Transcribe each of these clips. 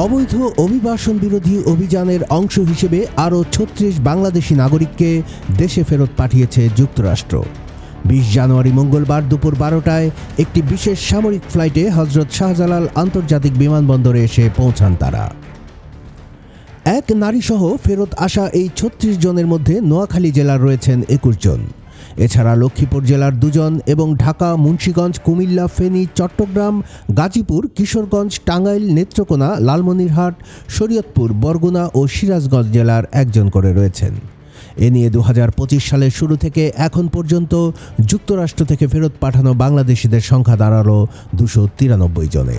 অবৈধ অভিবাসন বিরোধী অভিযানের অংশ হিসেবে আরও ৩৬ বাংলাদেশি নাগরিককে দেশে ফেরত পাঠিয়েছে যুক্তরাষ্ট্র। ২০ জানুয়ারি মঙ্গলবার দুপুর ১২টায় একটি বিশেষ সামরিক ফ্লাইটে হজরত শাহজালাল আন্তর্জাতিক বিমানবন্দরে এসে পৌঁছান তারা। এক নারীসহ ফেরত আসা এই ৩৬ জনের মধ্যে নোয়াখালী জেলার রয়েছেন ২১ জন। এছাড়া লক্ষ্মীপুর জেলার ২ জন এবং ঢাকা, মুন্সিগঞ্জ, কুমিল্লা, ফেনী, চট্টগ্রাম, গাজীপুর, কিশোরগঞ্জ, টাঙ্গাইল, নেত্রকোনা, লালমনিরহাট, শরীয়তপুর, বরগুনা ও সিরাজগঞ্জ জেলার ১ জন করে রয়েছেন। এ নিয়ে ২০২৫ সালের শুরু থেকে এখন পর্যন্ত যুক্তরাষ্ট্র থেকে ফেরত পাঠানো বাংলাদেশিদের সংখ্যা দাঁড়ালো ২৯৩ জনে।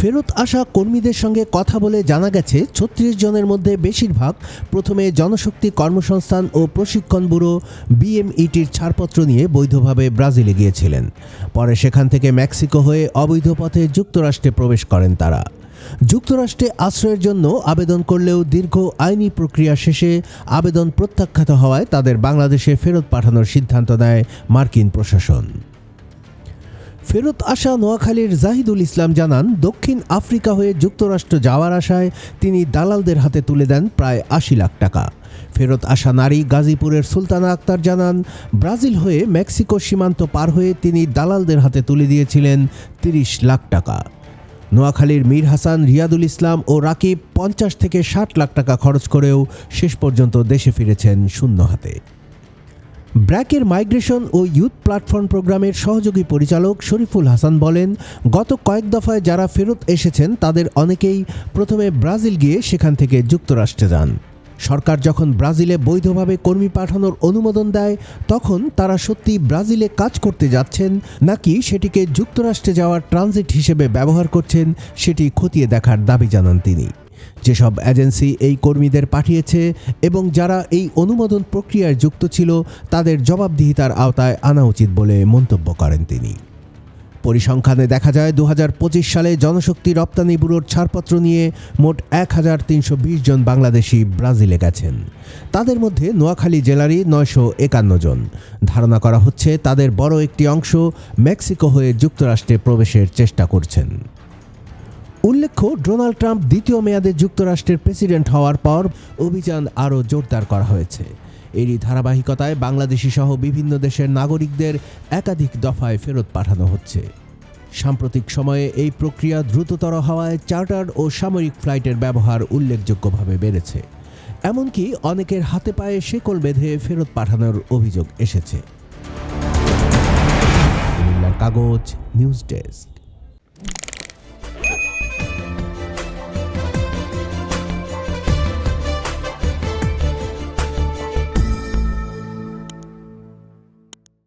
ফেরত আসা কর্মীদের সঙ্গে কথা বলে জানা গেছে ৩৬ জনের মধ্যে বেশিরভাগ প্রথমে জনশক্তি কর্মসংস্থান ও প্রশিক্ষণ ব্যুরো BMETর ছাড়পত্র নিয়ে বৈধভাবে ব্রাজিলে গিয়েছিলেন। পরে সেখান থেকে মেক্সিকো হয়ে অবৈধ পথে যুক্তরাষ্ট্রে প্রবেশ করেন তারা। যুক্তরাষ্ট্রে আশ্রয়ের জন্য আবেদন করলেও দীর্ঘ আইনি প্রক্রিয়া শেষে আবেদন প্রত্যাখ্যাত হওয়ায় তাদের বাংলাদেশে ফেরত পাঠানোর সিদ্ধান্ত নেয় মার্কিন প্রশাসন। ফেরত আসা নোয়াখালীর জাহিদুল ইসলাম জানান, দক্ষিণ আফ্রিকা হয়ে যুক্তরাষ্ট্র যাওয়ার আশায় তিনি দালালদের হাতে তুলে দেন প্রায় ৮০ লাখ টাকা। ফেরত আসা নারী গাজীপুরের সুলতানা আক্তার জানান, ব্রাজিল হয়ে মেক্সিকো সীমান্ত পার হয়ে তিনি দালালদের হাতে তুলে দিয়েছিলেন ৩০ লাখ টাকা। নোয়াখালীর মীর হাসান, রিয়াদুল ইসলাম ও রাকিব ৫০ থেকে ৬০ লাখ টাকা খরচ করেও শেষ পর্যন্ত দেশে ফিরেছেন শূন্য হাতে। ব্র্যাকের মাইগ্রেশন ও ইউথ প্ল্যাটফর্ম প্রোগ্রামের সহযোগী পরিচালক শরীফুল হাসান বলেন, গত কয়েক দফায় যারা ফেরত এসেছেন তাদের অনেকেই প্রথমে ব্রাজিল গিয়ে সেখান থেকে যুক্তরাষ্ট্রে যান। সরকার যখন ব্রাজিলে বৈধভাবে কর্মী পাঠানোর অনুমোদন দেয় তখন তারা সত্যি ব্রাজিলে কাজ করতে যাচ্ছেন নাকি সেটিকে যুক্তরাষ্ট্রে যাওয়ার ট্রানজিট হিসেবে ব্যবহার করছেন সেটি খতিয়ে দেখার দাবি জানান তিনি। যেসব এজেন্সি এই কর্মীদের পাঠিয়েছে এবং যারা এই অনুমোদন প্রক্রিয়ায় যুক্ত ছিল তাদের জবাবদিহিতার আওতায় আনা উচিত বলে মন্তব্য করেন তিনি। পরিসংখ্যানে দেখা যায় ২০২৫ সালে জনশক্তি রপ্তানি ব্যুরোর ছাড়পত্র নিয়ে মোট ১৩২০ জন বাংলাদেশি ব্রাজিলে গেছেন। তাদের মধ্যে নোয়াখালী জেলারই ৯৫১ জন। ধারণা করা হচ্ছে তাদের বড় একটি অংশ মেক্সিকো হয়ে যুক্তরাষ্ট্রে প্রবেশের চেষ্টা করছেন। উল্লেখ্য, ডোনাল্ড ট্রাম্প দ্বিতীয় মেয়াদে যুক্তরাষ্ট্রের প্রেসিডেন্ট হওয়ার পর অভিযান আরও জোরদার করা হয়েছে। এরই ধারাবাহিকতায় বাংলাদেশি সহ বিভিন্ন দেশের নাগরিকদের একাধিক দফায় ফেরত পাঠানো হচ্ছে। সাম্প্রতিক সময়ে এই প্রক্রিয়া দ্রুততর হওয়ায় চার্টার্ড ও সামরিক ফ্লাইটের ব্যবহার উল্লেখযোগ্যভাবে বেড়েছে। এমনকি অনেকের হাতে পায়ে শেকল বেঁধে ফেরত পাঠানোর অভিযোগ এসেছে। কাগজ নিউজ ডেস্ক।